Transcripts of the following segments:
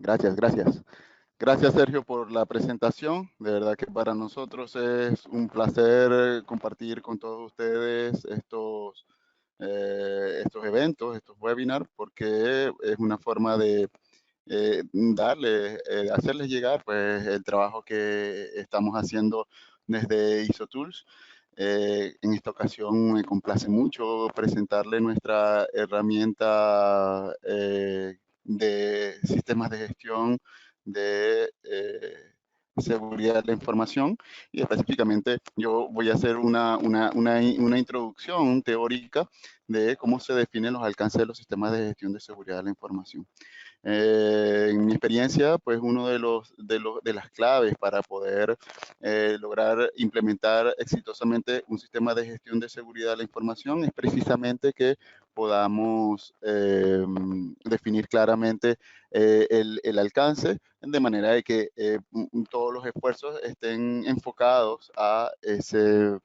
Gracias, gracias. Gracias, Sergio, por la presentación. De verdad que para nosotros es un placer compartir con todos ustedes estos eventos, estos webinars, porque es una forma de hacerles llegar pues, el trabajo que estamos haciendo desde ISOTools. En esta ocasión me complace mucho presentarle nuestra herramienta de sistemas de gestión de seguridad de la información, y específicamente yo voy a hacer una introducción teórica de cómo se definen los alcances de los sistemas de gestión de seguridad de la información. En mi experiencia, pues uno de las claves para poder lograr implementar exitosamente un sistema de gestión de seguridad de la información es precisamente que podamos definir claramente el alcance, de manera de que todos los esfuerzos estén enfocados a ese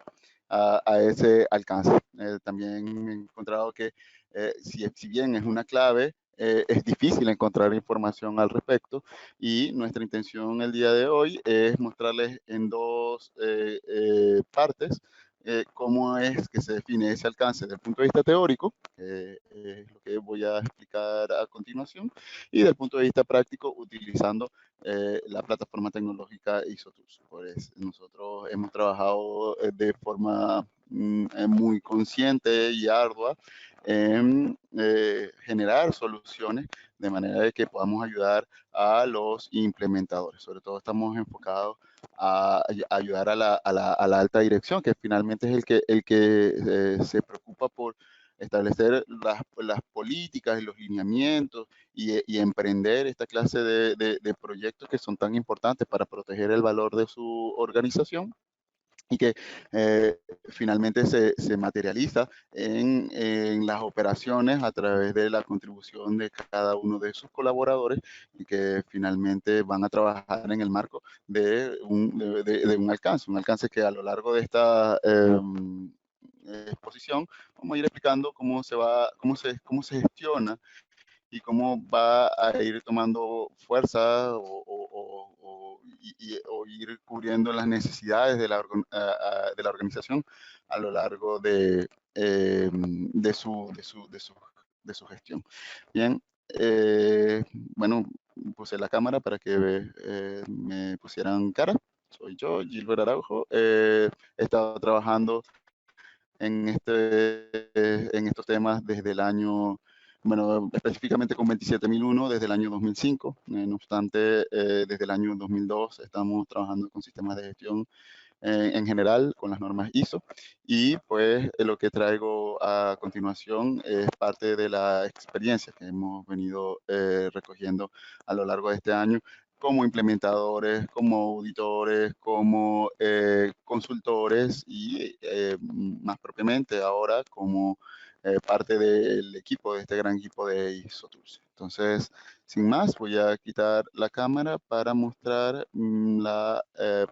alcance. También he encontrado que si bien es una clave, es difícil encontrar información al respecto, y nuestra intención el día de hoy es mostrarles en dos partes cómo es que se define ese alcance desde el punto de vista teórico, que es lo que voy a explicar a continuación, y desde el punto de vista práctico utilizando la plataforma tecnológica ISOTools. Pues nosotros hemos trabajado de forma muy consciente y ardua en generar soluciones de manera de que podamos ayudar a los implementadores. Sobre todo estamos enfocados a ayudar a la alta dirección, que finalmente es el que se preocupa por establecer las políticas y los lineamientos y emprender esta clase de proyectos que son tan importantes para proteger el valor de su organización, y que finalmente se materializa en las operaciones a través de la contribución de cada uno de sus colaboradores, y que finalmente van a trabajar en el marco de un alcance que a lo largo de esta exposición vamos a ir explicando cómo se gestiona y cómo va a ir tomando fuerza o ir cubriendo las necesidades de la organización a lo largo de su gestión. Bien, bueno, puse la cámara para que me pusieran cara. Soy yo, Gilbert Araujo. He estado trabajando en estos temas desde el año, bueno, específicamente con 27001 desde el año 2005. No obstante, desde el año 2002 estamos trabajando con sistemas de gestión en general, con las normas ISO, y pues lo que traigo a continuación es parte de la experiencia que hemos venido recogiendo a lo largo de este año como implementadores, como auditores, como consultores, y más propiamente ahora como parte del equipo, de este gran equipo de ISOTools. Entonces, sin más, voy a quitar la cámara para mostrar la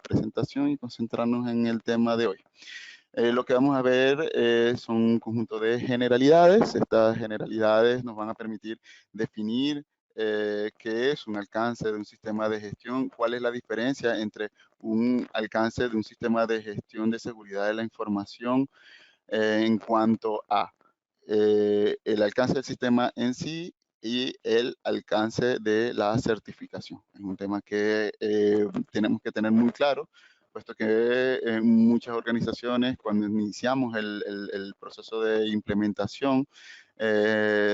presentación y concentrarnos en el tema de hoy. Lo que vamos a ver son un conjunto de generalidades. Estas generalidades nos van a permitir definir qué es un alcance de un sistema de gestión, cuál es la diferencia entre un alcance de un sistema de gestión de seguridad de la información en cuanto a el alcance del sistema en sí y el alcance de la certificación. Es un tema que tenemos que tener muy claro, puesto que en muchas organizaciones, cuando iniciamos el proceso de implementación,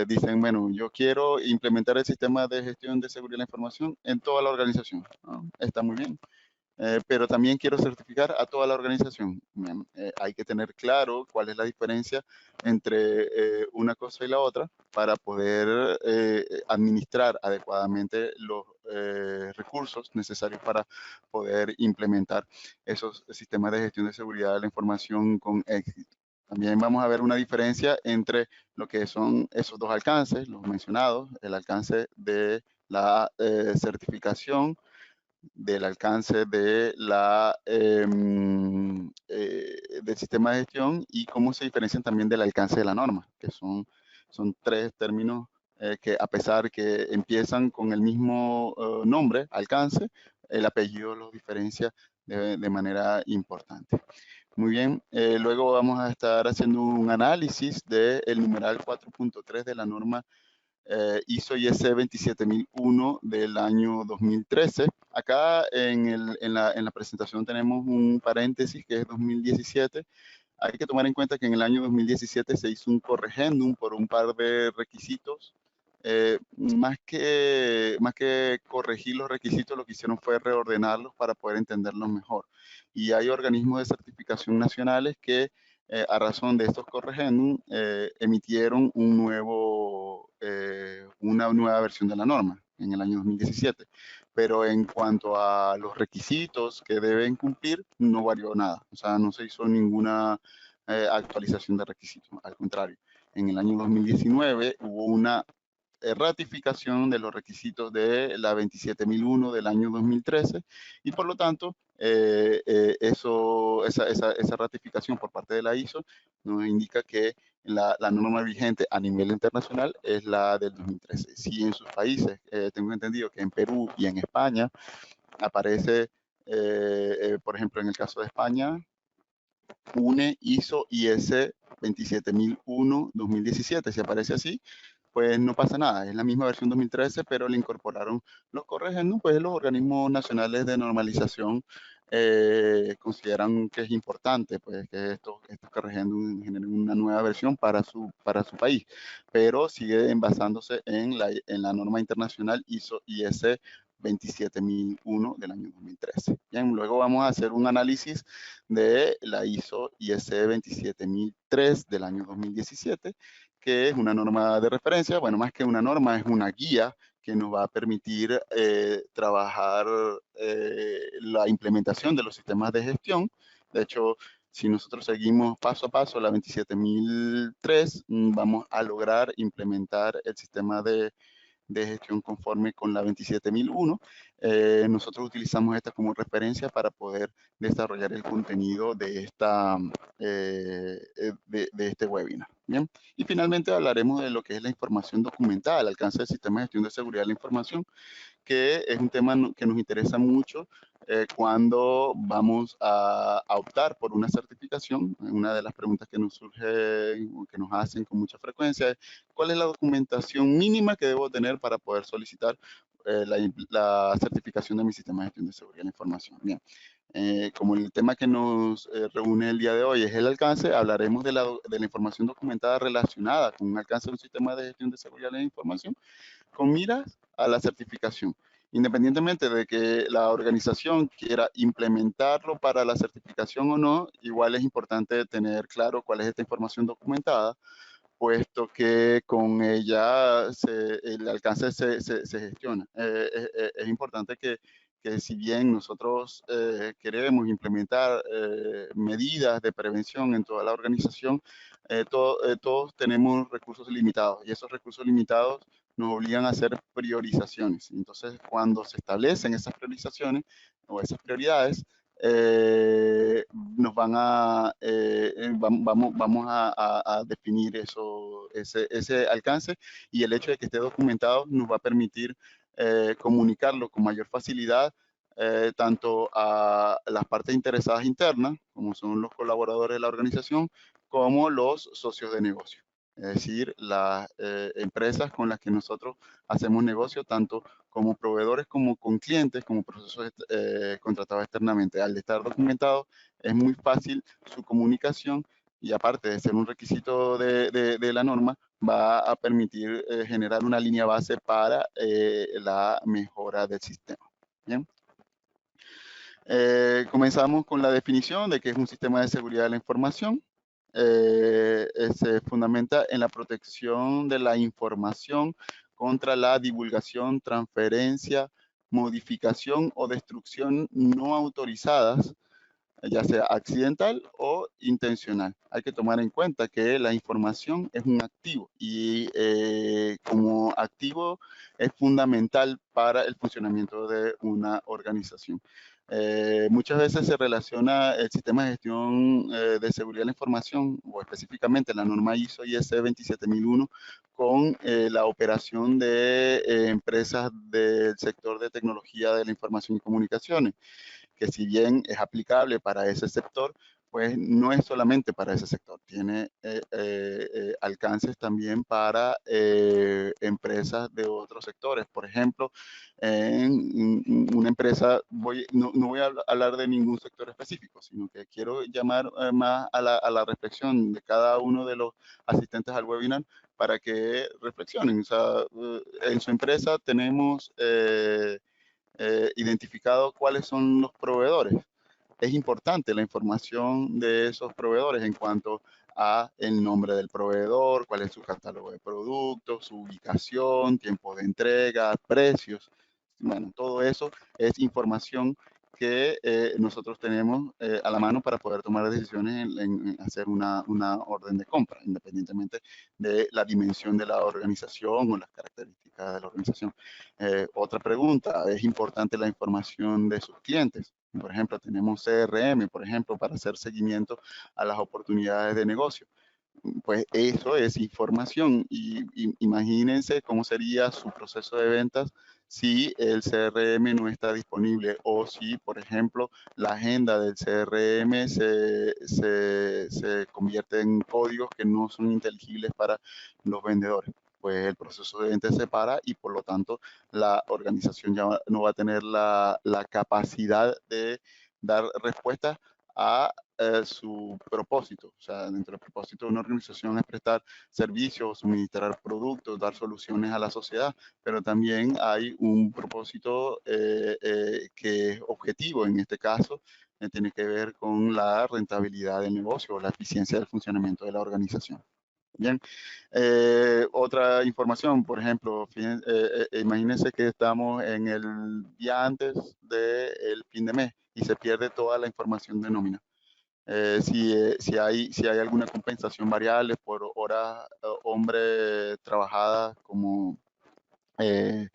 dicen, bueno, yo quiero implementar el sistema de gestión de seguridad de la información en toda la organización, ¿no? Está muy bien. Pero también quiero certificar a toda la organización. Bien, hay que tener claro cuál es la diferencia entre una cosa y la otra para poder administrar adecuadamente los recursos necesarios para poder implementar esos sistemas de gestión de seguridad de la información con éxito. También vamos a ver una diferencia entre lo que son esos dos alcances, los mencionados, el alcance de la certificación, del alcance de del sistema de gestión, y cómo se diferencian también del alcance de la norma, que son tres términos que a pesar que empiezan con el mismo nombre, alcance, el apellido los diferencia de manera importante. Muy bien, luego vamos a estar haciendo un análisis del numeral 4.3 de la norma ISO IEC 27001 del año 2013. Acá en la presentación tenemos un paréntesis que es 2017. Hay que tomar en cuenta que en el año 2017 se hizo un corregendum por un par de requisitos. Más que corregir los requisitos, lo que hicieron fue reordenarlos para poder entenderlos mejor. Y hay organismos de certificación nacionales que a razón de estos corregendum emitieron una nueva versión de la norma en el año 2017. Pero en cuanto a los requisitos que deben cumplir, no varió nada. O sea, no se hizo ninguna actualización de requisitos. Al contrario, en el año 2019 hubo una ratificación de los requisitos de la 27001 del año 2013 y por lo tanto esa ratificación por parte de la ISO nos indica que la norma vigente a nivel internacional es la del 2013. Si en sus países, tengo entendido que en Perú y en España aparece, por ejemplo, en el caso de España, UNE ISO IS 27001-2017, si aparece así, pues no pasa nada, es la misma versión 2013, pero le incorporaron los corregendum, pues los organismos nacionales de normalización consideran que es importante, pues que estos corregendum generen una nueva versión para su país, pero sigue basándose en la norma internacional ISO IS 27001 del año 2013. Bien, luego vamos a hacer un análisis de la ISO IS 27003 del año 2017, que es una norma de referencia. Bueno, más que una norma, es una guía que nos va a permitir trabajar la implementación de los sistemas de gestión. De hecho, si nosotros seguimos paso a paso la 27003, vamos a lograr implementar el sistema de gestión conforme con la 27001. Nosotros utilizamos esta como referencia para poder desarrollar el contenido de este webinar. Bien, y finalmente hablaremos de lo que es la información documentada, el alcance del sistema de gestión de seguridad de la información, que es un tema que nos interesa mucho cuando vamos a optar por una certificación. Una de las preguntas que nos surge, que nos hacen con mucha frecuencia es: ¿cuál es la documentación mínima que debo tener para poder solicitar la certificación de mi sistema de gestión de seguridad de la información? Bien, como el tema que nos reúne el día de hoy es el alcance, hablaremos de la información documentada relacionada con un alcance de un sistema de gestión de seguridad de la información con miras a la certificación. Independientemente de que la organización quiera implementarlo para la certificación o no, igual es importante tener claro cuál es esta información documentada, puesto que con ella el alcance se gestiona. Es importante que si bien nosotros queremos implementar medidas de prevención en toda la organización, todos tenemos recursos limitados y esos recursos limitados nos obligan a hacer priorizaciones. Entonces, cuando se establecen esas priorizaciones o esas prioridades, vamos a definir ese alcance, y el hecho de que esté documentado nos va a permitir comunicarlo con mayor facilidad tanto a las partes interesadas internas, como son los colaboradores de la organización, como los socios de negocio. Es decir, las empresas con las que nosotros hacemos negocio, tanto como proveedores como con clientes, como procesos contratados externamente. Al estar documentado, es muy fácil su comunicación, y aparte de ser un requisito de la norma, va a permitir generar una línea base para la mejora del sistema. Bien. Comenzamos con la definición de qué es un sistema de seguridad de la información. Se fundamenta en la protección de la información contra la divulgación, transferencia, modificación o destrucción no autorizadas, ya sea accidental o intencional. Hay que tomar en cuenta que la información es un activo, y como activo es fundamental para el funcionamiento de una organización. Muchas veces se relaciona el sistema de gestión de seguridad de la información, o específicamente la norma ISO IS 27001, con la operación de empresas del sector de tecnología de la información y comunicaciones, que si bien es aplicable para ese sector, pues no es solamente para ese sector, tiene alcances también para empresas de otros sectores. Por ejemplo, en una empresa, no voy a hablar de ningún sector específico, sino que quiero llamar más a la reflexión de cada uno de los asistentes al webinar para que reflexionen. O sea, en su empresa tenemos identificado cuáles son los proveedores. Es importante la información de esos proveedores en cuanto a el nombre del proveedor, cuál es su catálogo de productos, su ubicación, tiempo de entrega, precios. Bueno, todo eso es información que nosotros tenemos a la mano para poder tomar decisiones en hacer una orden de compra, independientemente de la dimensión de la organización o las características de la organización. Otra pregunta, ¿es importante la información de sus clientes? Por ejemplo, tenemos CRM, por ejemplo, para hacer seguimiento a las oportunidades de negocio. Pues eso es información y imagínense cómo sería su proceso de ventas si el CRM no está disponible o si, por ejemplo, la agenda del CRM se convierte en códigos que no son inteligibles para los vendedores. Pues el proceso de venta se para y por lo tanto la organización ya no va a tener la capacidad de dar respuesta a su propósito. O sea, dentro del propósito de una organización es prestar servicios, suministrar productos, dar soluciones a la sociedad, pero también hay un propósito que es objetivo en este caso, tiene que ver con la rentabilidad del negocio o la eficiencia del funcionamiento de la organización. Bien, otra información, por ejemplo, imagínense que estamos en el día antes del fin de mes y se pierde toda la información de nómina. Si hay alguna compensación variable por horas hombre trabajadas eh,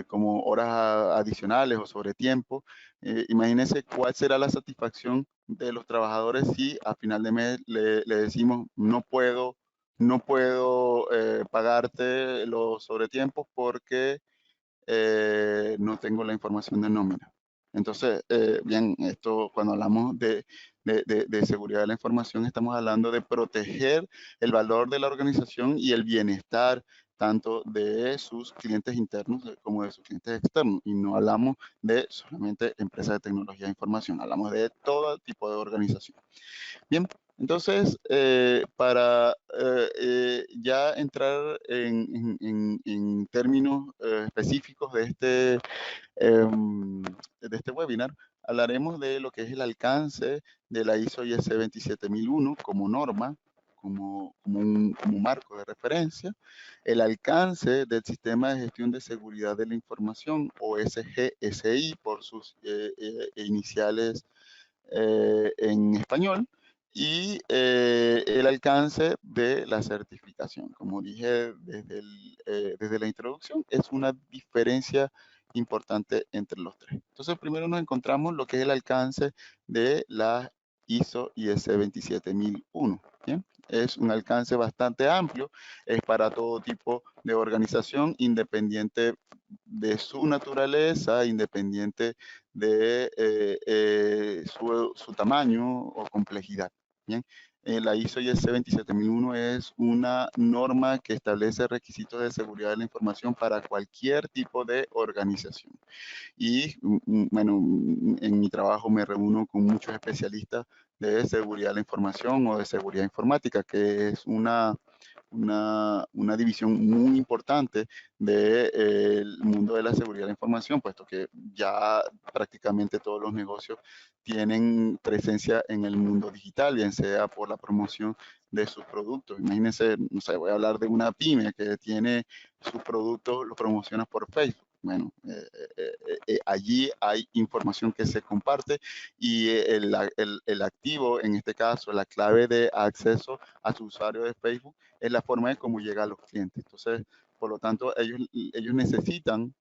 como horas adicionales o sobre tiempo, imagínense cuál será la satisfacción de los trabajadores si a final de mes le decimos no puedo pagarte los sobretiempos porque no tengo la información de nómina. Entonces, bien, esto cuando hablamos de seguridad de la información, estamos hablando de proteger el valor de la organización y el bienestar tanto de sus clientes internos como de sus clientes externos. Y no hablamos de solamente empresas de tecnología de información, hablamos de todo tipo de organización. Bien, entonces, para ya entrar en términos específicos de este webinar, hablaremos de lo que es el alcance de la ISO IS 27001 como norma, como marco de referencia, el alcance del Sistema de Gestión de Seguridad de la Información, o SGSI por sus iniciales en español, y el alcance de la certificación. Como dije desde la introducción, es una diferencia importante entre los tres. Entonces, primero nos encontramos lo que es el alcance de la ISO IS 27001. ¿Bien? Es un alcance bastante amplio, es para todo tipo de organización, independiente de su naturaleza, independiente de su tamaño o complejidad. Bien, la ISO IS 27001 es una norma que establece requisitos de seguridad de la información para cualquier tipo de organización. Y bueno, en mi trabajo me reúno con muchos especialistas de seguridad de la información o de seguridad informática, que es una división muy importante del mundo de la seguridad de la información, puesto que ya prácticamente todos los negocios tienen presencia en el mundo digital, bien sea por la promoción de sus productos. Imagínense, no sé, voy a hablar de una pyme que tiene sus productos, los promociona por Facebook. Bueno, allí hay información que se comparte y el activo, en este caso, la clave de acceso a su usuario de Facebook es la forma de cómo llega a los clientes. Entonces, por lo tanto, ellos necesitan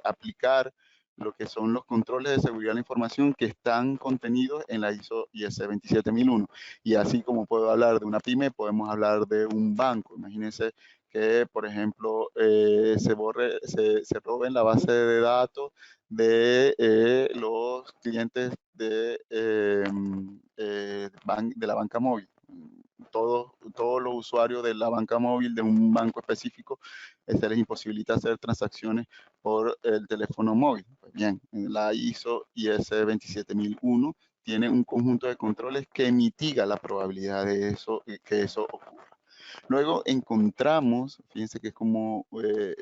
aplicar lo que son los controles de seguridad de la información que están contenidos en la ISO IS 27001. Y así como puedo hablar de una pyme, podemos hablar de un banco. Imagínense que, por ejemplo, se roben la base de datos de los clientes de la banca móvil. Todos los usuarios de la banca móvil de un banco específico, se les imposibilita hacer transacciones por el teléfono móvil. Pues bien, la ISO IS 27001 tiene un conjunto de controles que mitiga la probabilidad de que eso ocurra. Luego encontramos, fíjense que es como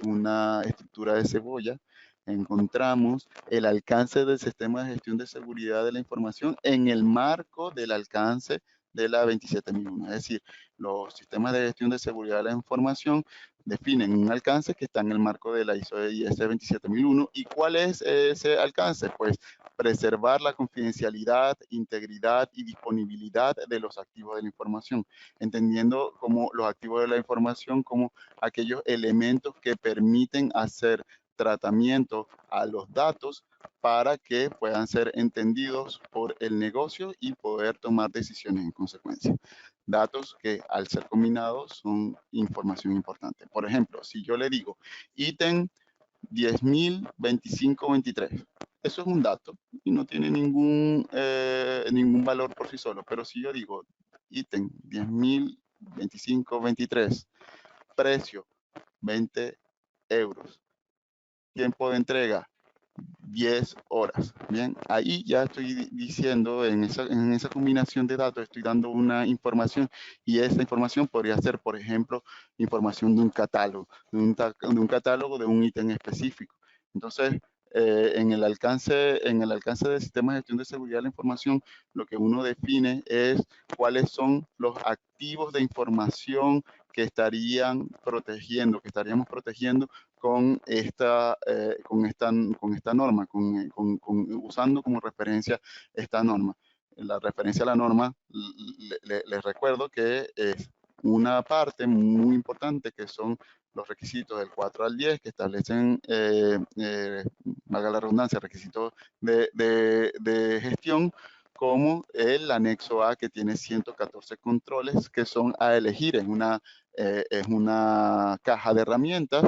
una estructura de cebolla, encontramos el alcance del sistema de gestión de seguridad de la información en el marco del alcance de la 27001. Es decir, los sistemas de gestión de seguridad de la información definen un alcance que está en el marco de la ISO IS 27001. ¿Y cuál es ese alcance? Pues preservar la confidencialidad, integridad y disponibilidad de los activos de la información, entendiendo como los activos de la información como aquellos elementos que permiten hacer tratamiento a los datos para que puedan ser entendidos por el negocio y poder tomar decisiones en consecuencia. Datos que al ser combinados son información importante. Por ejemplo, si yo le digo ítem 10.025.23, eso es un dato y no tiene ningún valor por sí solo, pero si yo digo ítem 10.025.23, precio 20 euros, tiempo de entrega 10 horas. Bien, ahí ya estoy diciendo, en esa combinación de datos, estoy dando una información y esa información podría ser, por ejemplo, información de un catálogo, de un catálogo de un ítem específico. Entonces, en el alcance del sistema de gestión de seguridad de la información, lo que uno define es cuáles son los activos de información que estaríamos protegiendo con esta norma, usando como referencia esta norma. La referencia a la norma, les recuerdo que es una parte muy importante que son los requisitos del 4 al 10 que establecen, valga la redundancia, requisitos de gestión, como el anexo A que tiene 114 controles que son a elegir. Es una caja de herramientas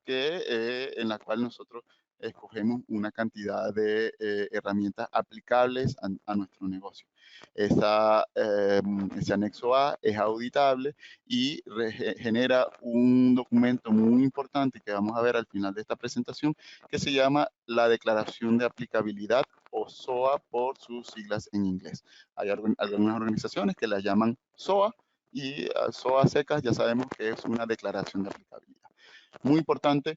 en la cual nosotros escogemos una cantidad de herramientas aplicables a nuestro negocio. Ese anexo A es auditable y genera un documento muy importante que vamos a ver al final de esta presentación, que se llama la Declaración de Aplicabilidad, o SOA por sus siglas en inglés. Hay algunas organizaciones que la llaman SOA, y SOA secas ya sabemos que es una declaración de aplicabilidad. Muy importante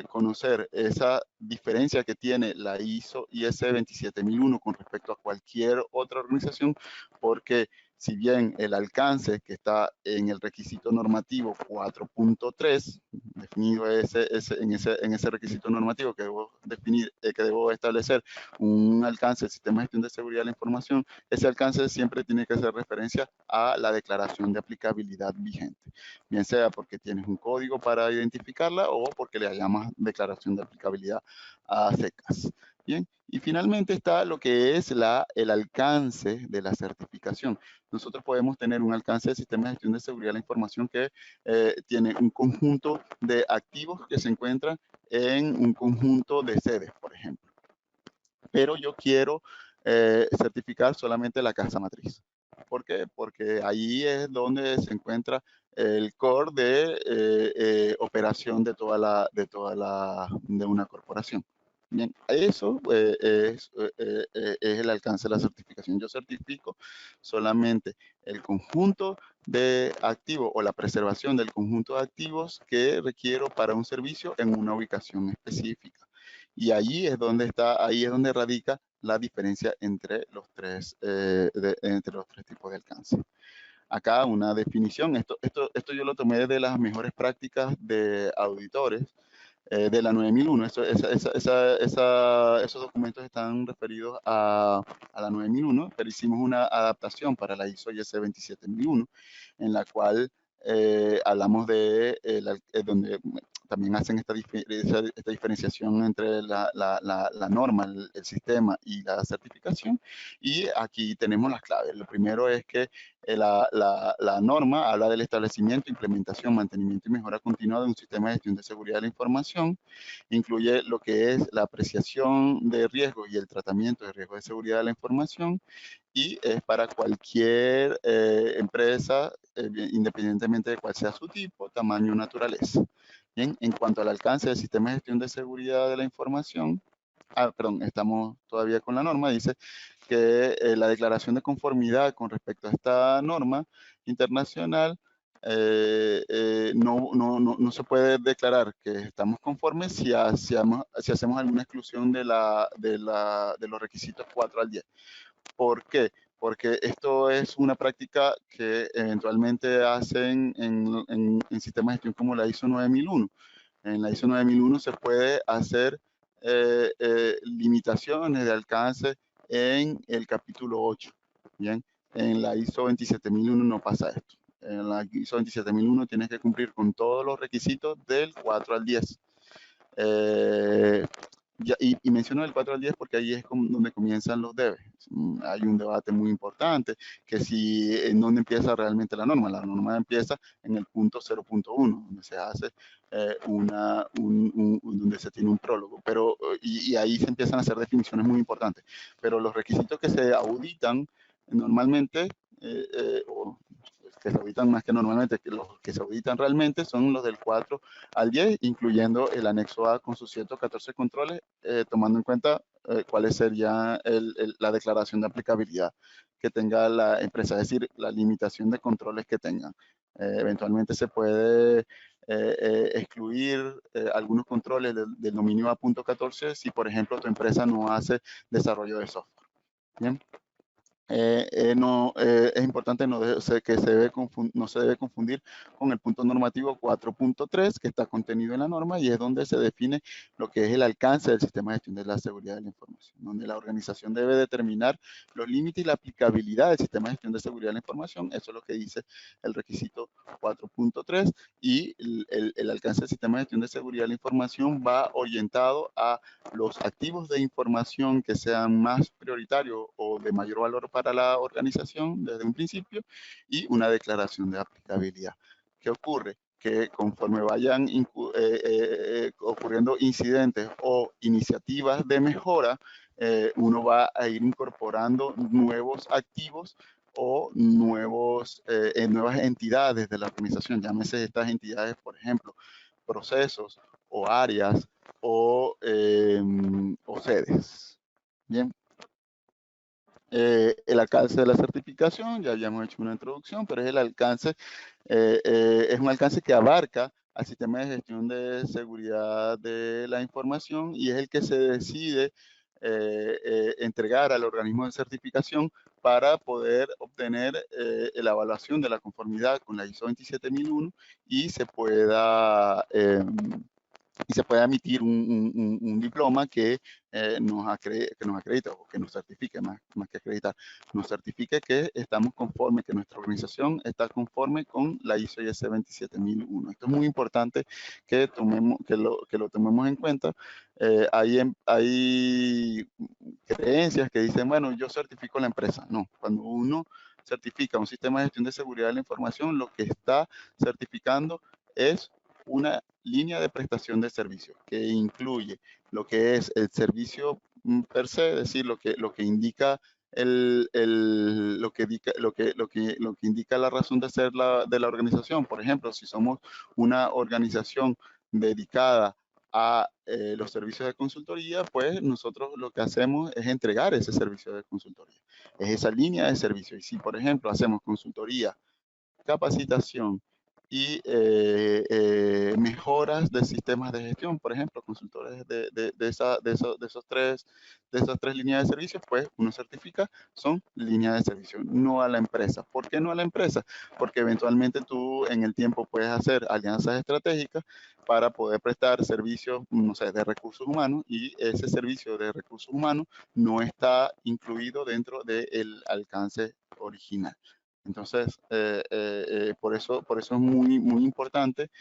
conocer esa diferencia que tiene la ISO IS 27001 con respecto a cualquier otra organización, porque si bien el alcance que está en el requisito normativo 4.3, definido en ese requisito normativo que debo definir, que debo establecer un alcance del sistema de gestión de seguridad de la información, ese alcance siempre tiene que hacer referencia a la declaración de aplicabilidad vigente, bien sea porque tienes un código para identificarla o porque le llamas declaración de aplicabilidad a secas. Bien, y finalmente está lo que es el alcance de la certificación. Nosotros podemos tener un alcance del sistema de gestión de seguridad de la información que tiene un conjunto de activos que se encuentran en un conjunto de sedes, por ejemplo. Pero yo quiero certificar solamente la casa matriz. ¿Por qué? Porque ahí es donde se encuentra el core de operación de una corporación. Bien, eso es el alcance de la certificación. Yo certifico solamente el conjunto de activos o la preservación del conjunto de activos que requiero para un servicio en una ubicación específica. Y ahí es donde radica la diferencia entre los tres tipos de alcance. Acá una definición, esto yo lo tomé de las mejores prácticas de auditores de la 9001. Esos documentos están referidos a la 9001, pero hicimos una adaptación para la ISO IS 27001, en la cual hablamos de donde también hacen esta diferenciación entre la norma, el sistema y la certificación. Y aquí tenemos las claves. Lo primero es que la norma habla del establecimiento, implementación, mantenimiento y mejora continua de un sistema de gestión de seguridad de la información. Incluye lo que es la apreciación de riesgo y el tratamiento de riesgo de seguridad de la información, y es para cualquier empresa, independientemente de cuál sea su tipo, tamaño o naturaleza. Bien, en cuanto al alcance del sistema de gestión de seguridad de la información, perdón, estamos todavía con la norma, dice que la declaración de conformidad con respecto a esta norma internacional no se puede declarar que estamos conformes si hacemos alguna exclusión de los requisitos 4 al 10. ¿Por qué? Porque esto es una práctica que eventualmente hacen en sistemas de gestión como la ISO 9001. En la ISO 9001 se puede hacer limitaciones de alcance en el capítulo 8. Bien, en la ISO 27001 no pasa esto. En la ISO 27001 tienes que cumplir con todos los requisitos del 4 al 10. Y menciono el 4 al 10 porque ahí es donde comienzan los debes. Hay un debate muy importante que si en dónde empieza realmente la norma. La norma empieza en el punto 0.1, donde se hace donde se tiene un prólogo. Pero, y ahí se empiezan a hacer definiciones muy importantes. Pero los requisitos que se auditan normalmente, o que se auditan más que normalmente, que los que se auditan realmente son los del 4 al 10, incluyendo el anexo A con sus 114 controles, tomando en cuenta cuál sería la declaración de aplicabilidad que tenga la empresa, es decir, la limitación de controles que tengan. Eventualmente se puede excluir algunos controles del dominio A.14 si, por ejemplo, tu empresa no hace desarrollo de software. Bien. Es importante que no se debe confundir con el punto normativo 4.3 que está contenido en la norma, y es donde se define lo que es el alcance del sistema de gestión de la seguridad de la información, donde la organización debe determinar los límites y la aplicabilidad del sistema de gestión de seguridad de la información. Eso es lo que dice el requisito 4.3, y el alcance del sistema de gestión de seguridad de la información va orientado a los activos de información que sean más prioritarios o de mayor valor para la organización desde un principio, y una declaración de aplicabilidad. ¿Qué ocurre? Que conforme vayan ocurriendo incidentes o iniciativas de mejora, uno va a ir incorporando nuevos activos o nuevas entidades de la organización. Llámese estas entidades, por ejemplo, procesos o áreas o sedes. Bien. El alcance de la certificación, ya habíamos hecho una introducción, pero es el alcance, es un alcance que abarca al sistema de gestión de seguridad de la información, y es el que se decide entregar al organismo de certificación para poder obtener la evaluación de la conformidad con la ISO 27001 y se pueda emitir un diploma que, nos acredita, o que nos certifique, más que acreditar, nos certifique que estamos conformes, que nuestra organización está conforme con la ISO IS 27001. Esto es muy importante que lo tomemos en cuenta. Hay creencias que dicen, bueno, yo certifico la empresa. No, cuando uno certifica un sistema de gestión de seguridad de la información, lo que está certificando es una línea de prestación de servicio que incluye lo que es el servicio per se, es decir, lo que indica lo que indica la razón de ser de la organización. Por ejemplo, si somos una organización dedicada a los servicios de consultoría, pues nosotros lo que hacemos es entregar ese servicio de consultoría. Es esa línea de servicio. Y si, por ejemplo, hacemos consultoría, capacitación y mejoras de sistemas de gestión, por ejemplo, consultores de esas tres líneas de servicios, pues uno certifica, son líneas de servicio, no a la empresa. ¿Por qué no a la empresa? Porque eventualmente tú en el tiempo puedes hacer alianzas estratégicas para poder prestar servicios, no sé, de recursos humanos, y ese servicio de recursos humanos no está incluido dentro del alcance original. Entonces, por eso es muy, muy importante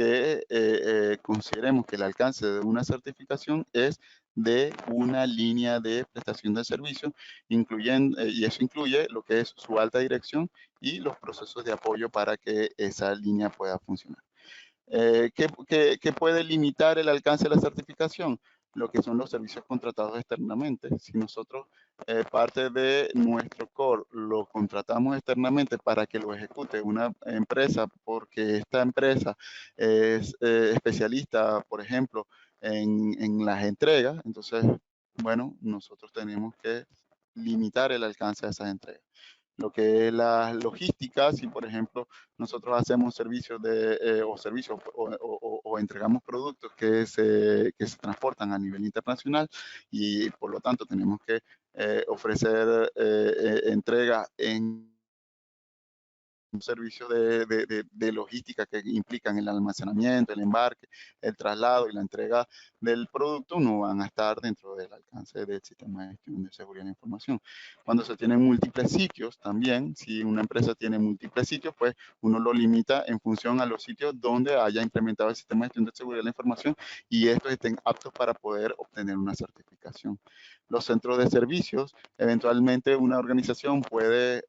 que consideremos que el alcance de una certificación es de una línea de prestación de servicio, incluyendo, y eso incluye lo que es su alta dirección y los procesos de apoyo para que esa línea pueda funcionar. ¿Qué puede limitar el alcance de la certificación? Lo que son los servicios contratados externamente. Si nosotros parte de nuestro core lo contratamos externamente para que lo ejecute una empresa, porque esta empresa es especialista, por ejemplo, en las entregas, entonces, bueno, nosotros tenemos que limitar el alcance de esas entregas. Lo que es la logística, si por ejemplo nosotros hacemos servicios o entregamos productos que se transportan a nivel internacional y por lo tanto tenemos que ofrecer entrega en servicios de logística que implican el almacenamiento, el embarque, el traslado y la entrega del producto no van a estar dentro del alcance del sistema de gestión de seguridad de la información. Cuando se tienen múltiples sitios también, si una empresa tiene múltiples sitios, pues uno lo limita en función a los sitios donde haya implementado el sistema de gestión de seguridad de la información y estos estén aptos para poder obtener una certificación. Los centros de servicios, eventualmente una organización puede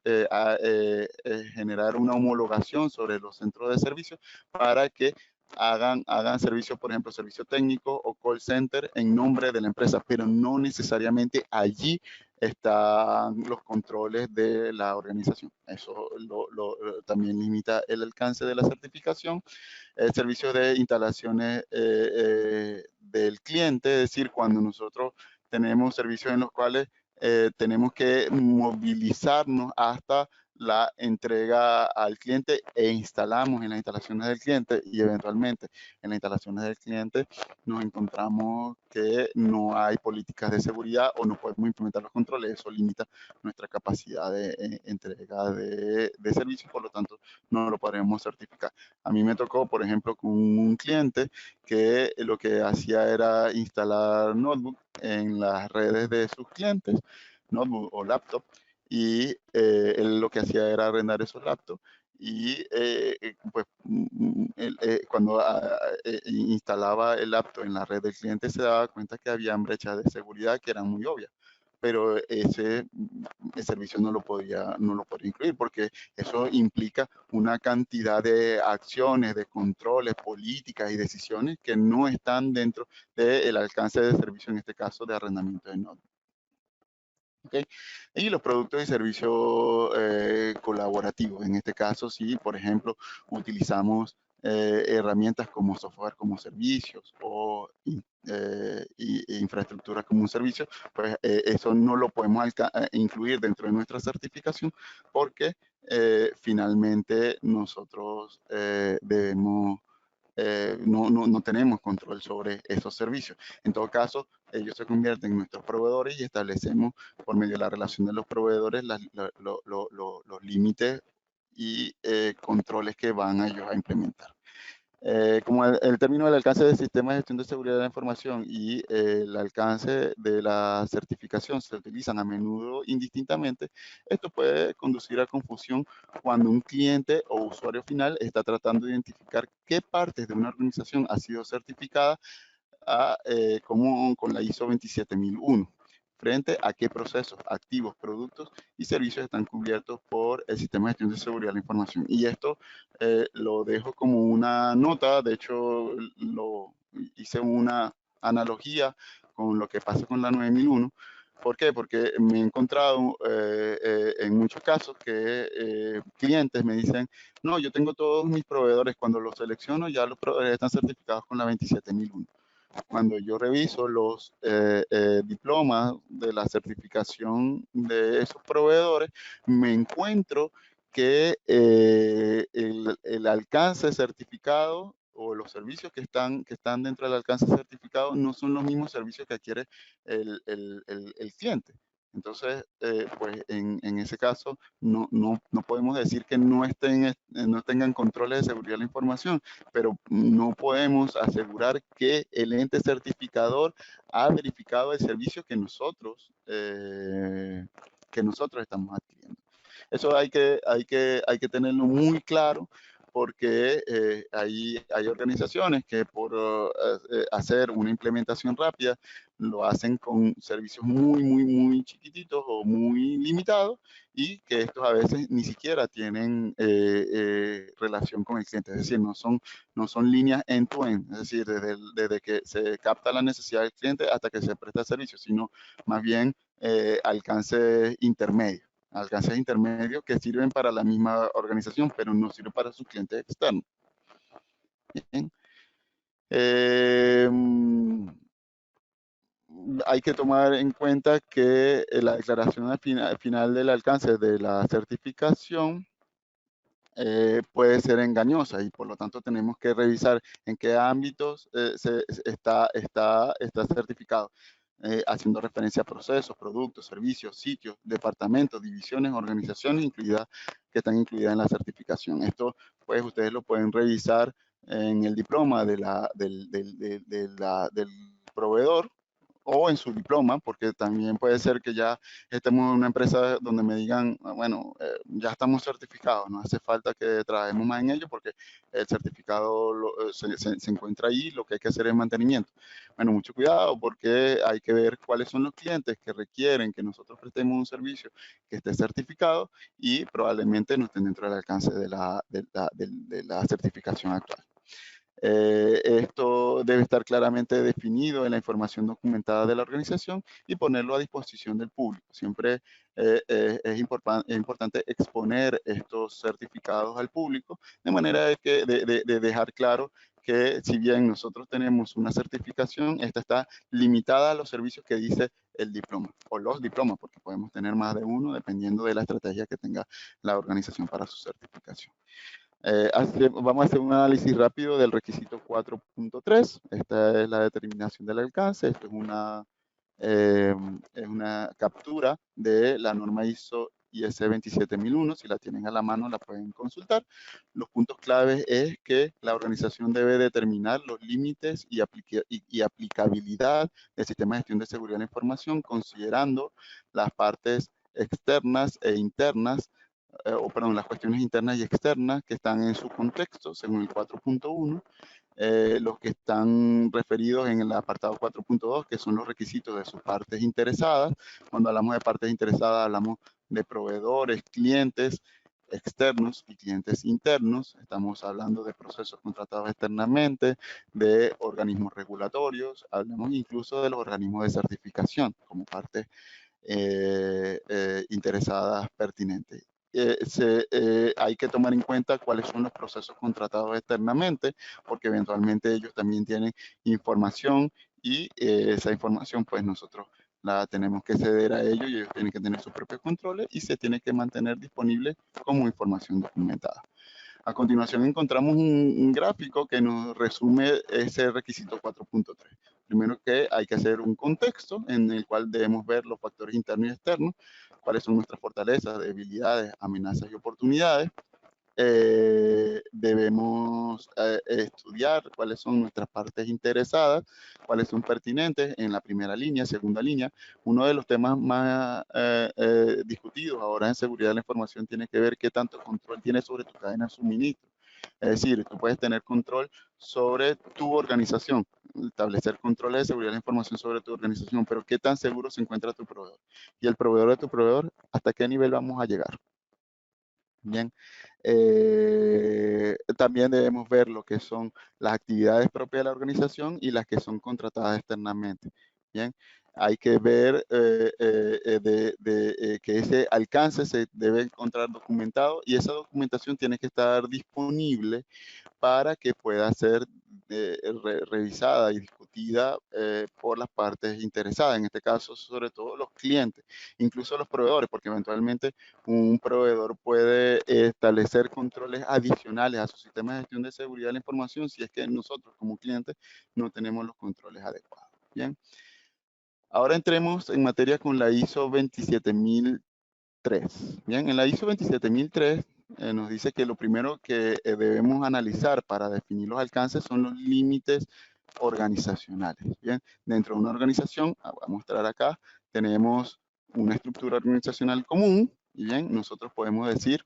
generar una homologación sobre los centros de servicio para que hagan servicio, por ejemplo, servicio técnico o call center en nombre de la empresa, pero no necesariamente allí están los controles de la organización. Eso también limita el alcance de la certificación. El servicio de instalaciones del cliente, es decir, cuando nosotros tenemos servicios en los cuales tenemos que movilizarnos hasta la entrega al cliente e instalamos en las instalaciones del cliente y eventualmente en las instalaciones del cliente nos encontramos que no hay políticas de seguridad o no podemos implementar los controles. Eso limita nuestra capacidad de entrega de servicios, por lo tanto no lo podremos certificar. A mí me tocó, por ejemplo, con un cliente que lo que hacía era instalar notebook en las redes de sus clientes, notebook o laptop, y él lo que hacía era arrendar esos laptops y pues cuando instalaba el laptop en la red del cliente se daba cuenta que había brechas de seguridad que eran muy obvias, pero ese el servicio no lo podía incluir porque eso implica una cantidad de acciones, de controles, políticas y decisiones que no están dentro del alcance de servicio, en este caso de arrendamiento de notebook. ¿Okay? Y los productos y servicios colaborativos. En este caso, sí, por ejemplo, utilizamos herramientas como software como servicios o infraestructura como un servicio, pues eso no lo podemos incluir dentro de nuestra certificación porque finalmente nosotros debemos no tenemos control sobre esos servicios. En todo caso, ellos se convierten en nuestros proveedores y establecemos por medio de la relación de los proveedores los límites y controles que van ellos a implementar. Como el término del alcance del sistema de gestión de seguridad de la información y el alcance de la certificación se utilizan a menudo indistintamente, esto puede conducir a confusión cuando un cliente o usuario final está tratando de identificar qué partes de una organización ha sido certificada con la ISO 27001 frente a qué procesos, activos, productos y servicios están cubiertos por el sistema de gestión de seguridad de la información. Y esto lo dejo como una nota, de hecho lo hice una analogía con lo que pasa con la 9001. ¿Por qué? Porque me he encontrado en muchos casos que clientes me dicen, no, yo tengo todos mis proveedores, cuando los selecciono ya los proveedores están certificados con la 27001. Cuando yo reviso los diplomas de la certificación de esos proveedores, me encuentro que el alcance certificado o los servicios que están dentro del alcance certificado no son los mismos servicios que adquiere el cliente. Entonces, pues en ese caso, no podemos decir que no tengan controles de seguridad de la información, pero no podemos asegurar que el ente certificador ha verificado el servicio que nosotros estamos adquiriendo. Eso hay que tenerlo muy claro porque hay organizaciones que por hacer una implementación rápida lo hacen con servicios muy chiquititos o muy limitados, y que estos a veces ni siquiera tienen relación con el cliente, es decir, no son líneas end-to-end, es decir, desde que se capta la necesidad del cliente hasta que se presta el servicio, sino más bien alcances intermedios que sirven para la misma organización, pero no sirven para sus clientes externos. Bien. Hay que tomar en cuenta que la declaración al final del alcance de la certificación puede ser engañosa, y por lo tanto tenemos que revisar en qué ámbitos está certificado, haciendo referencia a procesos, productos, servicios, sitios, departamentos, divisiones, organizaciones que están incluidas en la certificación. Esto, pues, ustedes lo pueden revisar en el diploma del proveedor, o en su diploma, porque también puede ser que ya estemos en una empresa donde me digan, bueno, ya estamos certificados, no hace falta que trabajemos más en ello porque el certificado se encuentra ahí, lo que hay que hacer es mantenimiento. Bueno, mucho cuidado, porque hay que ver cuáles son los clientes que requieren que nosotros prestemos un servicio que esté certificado, y probablemente no estén dentro del alcance de la certificación actual. Esto debe estar claramente definido en la información documentada de la organización y ponerlo a disposición del público. Siempre es importante exponer estos certificados al público, de manera de dejar claro que, si bien nosotros tenemos una certificación, esta está limitada a los servicios que dice el diploma, o los diplomas, porque podemos tener más de uno dependiendo de la estrategia que tenga la organización para su certificación. Vamos a hacer un análisis rápido del requisito 4.3. Esta es la determinación del alcance. Esto es una captura de la norma ISO IS 27001. Si la tienen a la mano, la pueden consultar. Los puntos claves es que la organización debe determinar los límites y aplicabilidad del sistema de gestión de seguridad de la información, considerando las partes externas e internas, las cuestiones internas y externas que están en su contexto, según el 4.1, los que están referidos en el apartado 4.2, que son los requisitos de sus partes interesadas. Cuando hablamos de partes interesadas, hablamos de proveedores, clientes externos y clientes internos. Estamos hablando de procesos contratados externamente, de organismos regulatorios, hablamos incluso de los organismos de certificación como partes interesadas pertinentes. Hay que tomar en cuenta cuáles son los procesos contratados externamente, porque eventualmente ellos también tienen información, y esa información, pues, nosotros la tenemos que ceder a ellos, y ellos tienen que tener sus propios controles y se tiene que mantener disponible como información documentada. A continuación encontramos un gráfico que nos resume ese requisito 4.3. Primero, que hay que hacer un contexto en el cual debemos ver los factores internos y externos, cuáles son nuestras fortalezas, debilidades, amenazas y oportunidades. Debemos estudiar cuáles son nuestras partes interesadas, cuáles son pertinentes en la primera línea, segunda línea. Uno de los temas más discutidos ahora en seguridad de la información tiene que ver qué tanto control tienes sobre tu cadena de suministro. Es decir, tú puedes tener control sobre tu organización, establecer controles de seguridad de la información sobre tu organización, pero qué tan seguro se encuentra tu proveedor. Y el proveedor de tu proveedor, ¿hasta qué nivel vamos a llegar? Bien. También debemos ver lo que son las actividades propias de la organización y las que son contratadas externamente. Bien, hay que ver que ese alcance se debe encontrar documentado, y esa documentación tiene que estar disponible para que pueda ser revisada y discutida por las partes interesadas, en este caso sobre todo los clientes, incluso los proveedores, porque eventualmente un proveedor puede establecer controles adicionales a su sistema de gestión de seguridad de la información si es que nosotros como clientes no tenemos los controles adecuados. Bien, ahora entremos en materia con la ISO 27003. Bien, en la ISO 27003 nos dice que lo primero que debemos analizar para definir los alcances son los límites organizacionales. Bien, dentro de una organización, voy a mostrar acá, tenemos una estructura organizacional común, y bien, nosotros podemos decir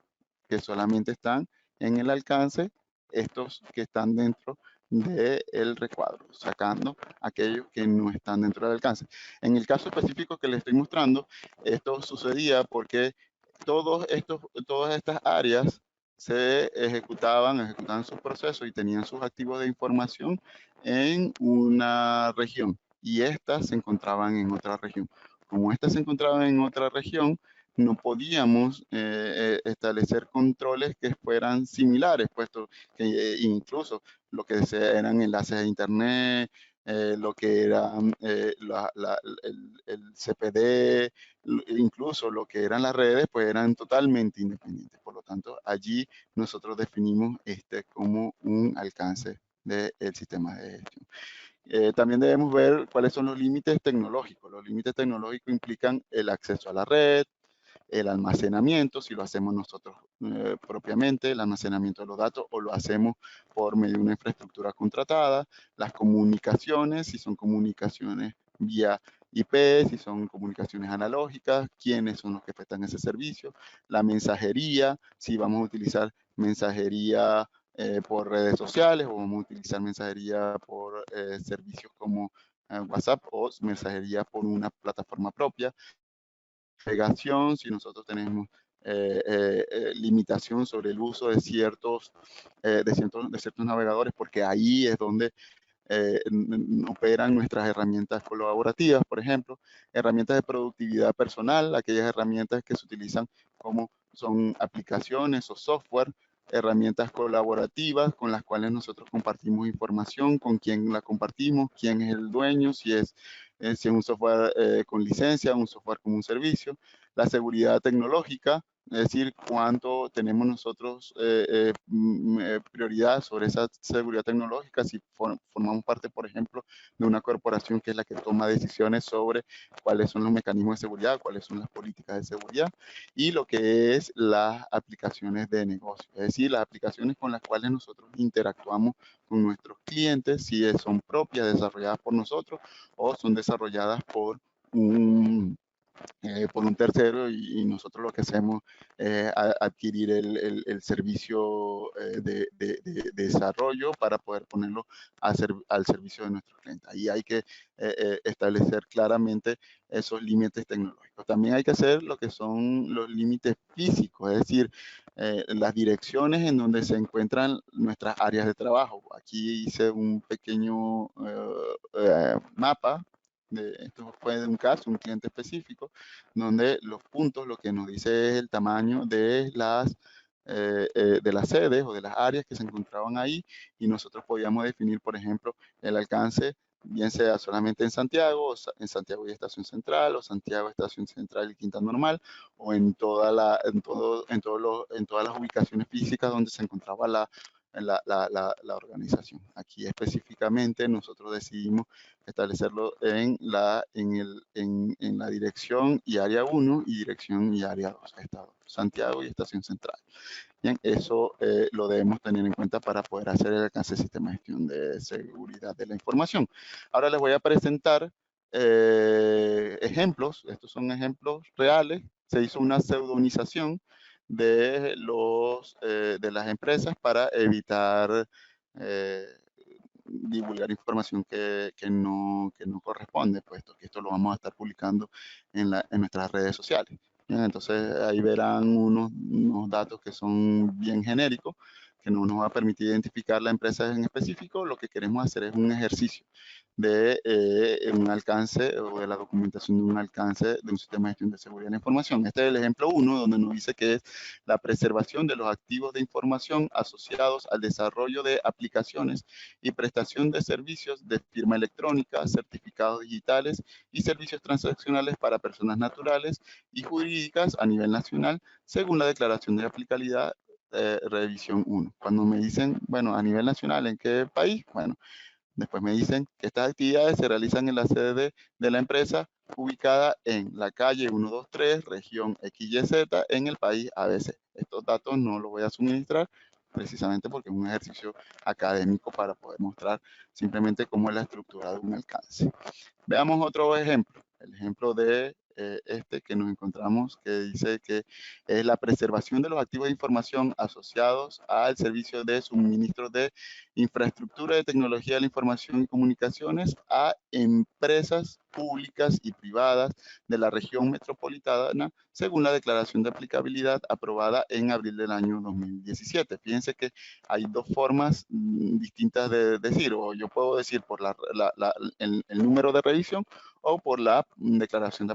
que solamente están en el alcance estos que están dentro del recuadro, sacando aquellos que no están dentro del alcance. En el caso específico que les estoy mostrando, esto sucedía porque todas estas áreas se ejecutaban sus procesos y tenían sus activos de información en una región y estas se encontraban en otra región. Como estas se encontraban en otra región, no podíamos establecer controles que fueran similares, puesto que incluso lo que eran enlaces a internet, lo que eran el CPD, incluso lo que eran las redes, pues eran totalmente independientes. Por lo tanto, allí nosotros definimos este como un alcance del sistema de gestión. También debemos ver cuáles son los límites tecnológicos. Los límites tecnológicos implican el acceso a la red, el almacenamiento, si lo hacemos nosotros propiamente, el almacenamiento de los datos, o lo hacemos por medio de una infraestructura contratada, las comunicaciones, si son comunicaciones vía IP, si son comunicaciones analógicas, quiénes son los que prestan ese servicio, la mensajería, si vamos a utilizar mensajería por redes sociales o vamos a utilizar mensajería por servicios como WhatsApp o mensajería por una plataforma propia, navegación, si nosotros tenemos limitación sobre el uso de ciertos navegadores, porque ahí es donde operan nuestras herramientas colaborativas, por ejemplo, herramientas de productividad personal, aquellas herramientas que se utilizan como son aplicaciones o software, herramientas colaborativas con las cuales nosotros compartimos información, con quién la compartimos, quién es el dueño, si es un software con licencia, un software como un servicio, la seguridad tecnológica, es decir, cuánto tenemos nosotros prioridad sobre esa seguridad tecnológica, si formamos parte, por ejemplo, de una corporación que es la que toma decisiones sobre cuáles son los mecanismos de seguridad, cuáles son las políticas de seguridad, y lo que es las aplicaciones de negocio, es decir, las aplicaciones con las cuales nosotros interactuamos con nuestros clientes, si son propias, desarrolladas por nosotros, o son desarrolladas por un tercero y nosotros lo que hacemos es adquirir el servicio de desarrollo para poder ponerlo al servicio de nuestros clientes. Ahí hay que establecer claramente esos límites tecnológicos. También hay que hacer lo que son los límites físicos, es decir, las direcciones en donde se encuentran nuestras áreas de trabajo. Aquí hice un pequeño mapa. Esto fue de un caso, un cliente específico, donde los puntos lo que nos dice es el tamaño de las sedes o de las áreas que se encontraban ahí, y nosotros podíamos definir, por ejemplo, el alcance, bien sea solamente en Santiago, en Santiago y Estación Central, o Santiago, Estación Central y Quinta Normal, o en todas las ubicaciones físicas donde se encontraba la organización. Aquí específicamente nosotros decidimos establecerlo en la dirección y área 1 y dirección y área 2, Estado Santiago y Estación Central. Bien, eso lo debemos tener en cuenta para poder hacer el alcance del sistema de gestión de seguridad de la información. Ahora les voy a presentar ejemplos. Estos son ejemplos reales. Se hizo una pseudonización de las empresas para evitar divulgar información que no corresponde, puesto que esto lo vamos a estar publicando en nuestras redes sociales. Bien, entonces ahí verán unos datos que son bien genéricos, que no nos va a permitir identificar la empresa en específico. Lo que queremos hacer es un ejercicio de un alcance o de la documentación de un alcance de un sistema de gestión de seguridad de la información. Este es el ejemplo 1, donde nos dice que es la preservación de los activos de información asociados al desarrollo de aplicaciones y prestación de servicios de firma electrónica, certificados digitales y servicios transaccionales para personas naturales y jurídicas a nivel nacional, según la declaración de aplicabilidad revisión 1. Cuando me dicen, bueno, a nivel nacional, ¿en qué país? Bueno, después me dicen que estas actividades se realizan en la sede de la empresa ubicada en la calle 123, región XYZ, en el país ABC. Estos datos no los voy a suministrar precisamente porque es un ejercicio académico para poder mostrar simplemente cómo es la estructura de un alcance. Veamos otro ejemplo. el ejemplo de este que nos encontramos, que dice que es la preservación de los activos de información asociados al servicio de suministro de infraestructura de tecnología de la información y comunicaciones a empresas públicas y privadas de la región metropolitana, según la declaración de aplicabilidad aprobada en abril del año 2017. Fíjense que hay dos formas distintas de decir, o yo puedo decir por el número de revisión o por la declaración de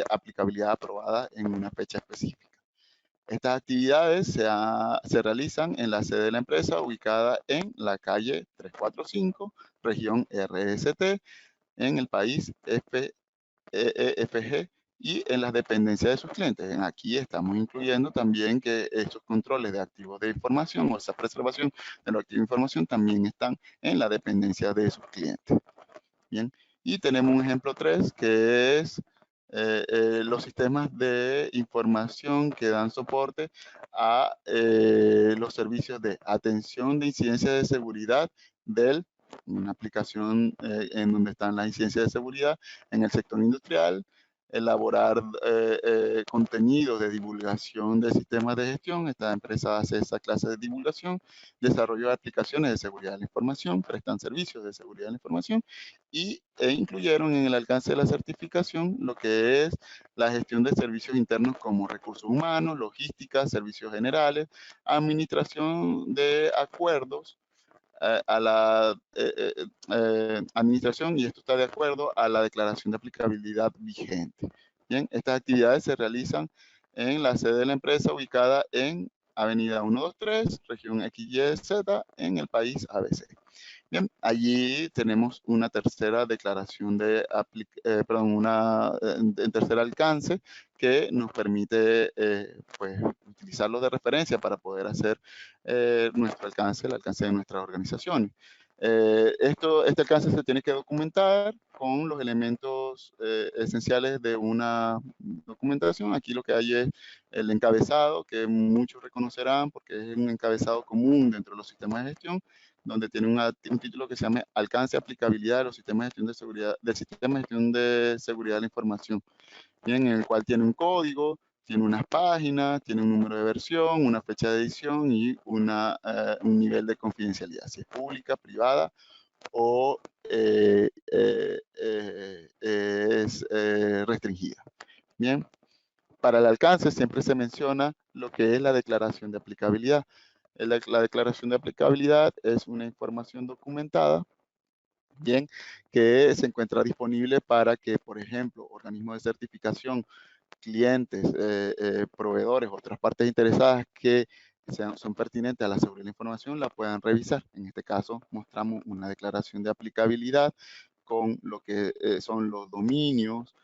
aplicabilidad aprobada en una fecha específica. Estas actividades se realizan en la sede de la empresa ubicada en la calle 345, región RST, en el país FG y en las dependencias de sus clientes. Aquí estamos incluyendo también que estos controles de activos de información o esa preservación de los activos de información también están en la dependencia de sus clientes. Bien, y tenemos un ejemplo 3 que es los sistemas de información que dan soporte a los servicios de atención de incidencias de seguridad del una aplicación en donde están las incidencias de seguridad en el sector industrial, elaborar contenidos de divulgación de sistemas de gestión. Esta empresa hace esa clase de divulgación, desarrollo de aplicaciones de seguridad de la información, prestan servicios de seguridad de la información e incluyeron en el alcance de la certificación lo que es la gestión de servicios internos como recursos humanos, logística, servicios generales, administración de acuerdos, a la administración, y esto está de acuerdo a la declaración de aplicabilidad vigente. Bien, estas actividades se realizan en la sede de la empresa ubicada en Avenida 123, región XYZ, en el país ABC. Bien, allí tenemos una tercera declaración de, en tercer alcance que nos permite pues, utilizarlo de referencia para poder hacer nuestro alcance, el alcance de nuestras organizaciones. Este alcance se tiene que documentar con los elementos esenciales de una documentación. Aquí lo que hay es el encabezado, que muchos reconocerán porque es un encabezado común dentro de los sistemas de gestión, donde tiene un título que se llama Alcance y aplicabilidad de los sistemas de gestión de seguridad, del sistema de gestión de seguridad de la información. Bien, en el cual tiene un código, tiene unas páginas, tiene un número de versión, una fecha de edición y un nivel de confidencialidad, si es pública, privada o es restringida. Bien, para el alcance siempre se menciona lo que es la declaración de aplicabilidad. La declaración de aplicabilidad es una información documentada, bien, que se encuentra disponible para que, por ejemplo, organismos de certificación, clientes, proveedores, otras partes interesadas que son pertinentes a la seguridad de la información, la puedan revisar. En este caso, mostramos una declaración de aplicabilidad con lo que son los dominios,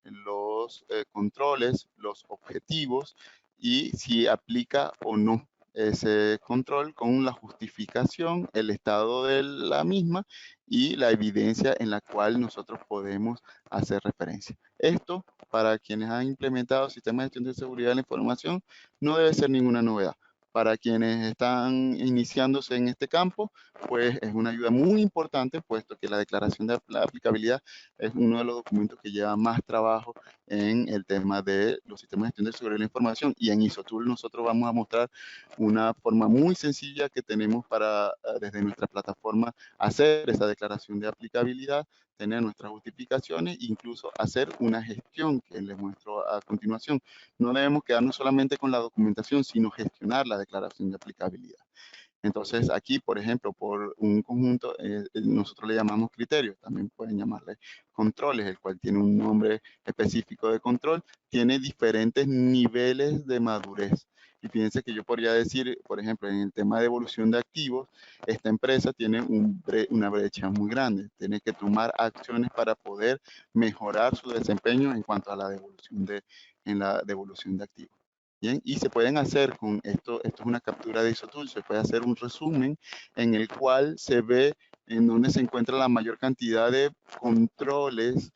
los controles, los objetivos y si aplica o no ese control con la justificación, el estado de la misma y la evidencia en la cual nosotros podemos hacer referencia. Esto, para quienes han implementado sistemas de gestión de seguridad de la información, no debe ser ninguna novedad. Para quienes están iniciándose en este campo, pues es una ayuda muy importante, puesto que la declaración de la aplicabilidad es uno de los documentos que lleva más trabajo en el tema de los sistemas de gestión de seguridad de la información. Y en ISOTOOL nosotros vamos a mostrar una forma muy sencilla que tenemos para, desde nuestra plataforma, hacer esa declaración de aplicabilidad, tener nuestras justificaciones, incluso hacer una gestión que les muestro a continuación. No debemos quedarnos solamente con la documentación, sino gestionar la declaración de aplicabilidad. Entonces, aquí, por ejemplo, por un conjunto, nosotros le llamamos criterios, también pueden llamarle controles, el cual tiene un nombre específico de control, tiene diferentes niveles de madurez. Y fíjense que yo podría decir, por ejemplo, en el tema de evolución de activos, esta empresa tiene una brecha muy grande, tiene que tomar acciones para poder mejorar su desempeño en cuanto a la devolución de activos. Bien, y se pueden hacer con esto es una captura de ISOTOOL, se puede hacer un resumen en el cual se ve en dónde se encuentra la mayor cantidad de controles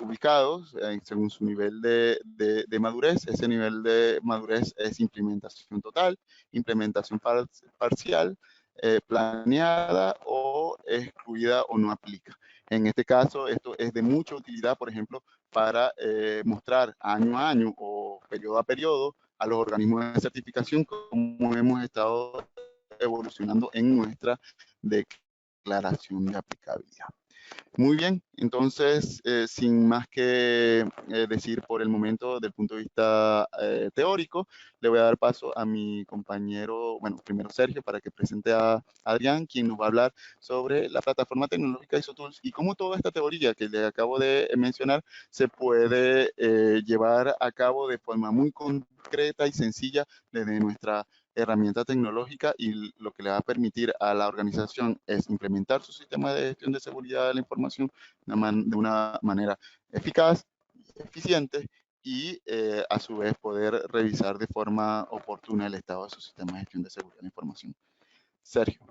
ubicados según su nivel de madurez. Ese nivel de madurez es implementación total, implementación parcial, planeada o excluida o no aplica. En este caso, esto es de mucha utilidad, por ejemplo, para mostrar año a año o periodo a periodo a los organismos de certificación cómo hemos estado evolucionando en nuestra declaración de aplicabilidad. Muy bien, entonces, sin más que decir por el momento del punto de vista teórico, le voy a dar paso a mi compañero, bueno, primero Sergio, para que presente a Adrián, quien nos va a hablar sobre la plataforma tecnológica ISOTools y cómo toda esta teoría que le acabo de mencionar se puede llevar a cabo de forma muy concreta y sencilla desde nuestra herramienta tecnológica, y lo que le va a permitir a la organización es implementar su sistema de gestión de seguridad de la información de una manera eficaz, eficiente y a su vez poder revisar de forma oportuna el estado de su sistema de gestión de seguridad de la información. Sergio.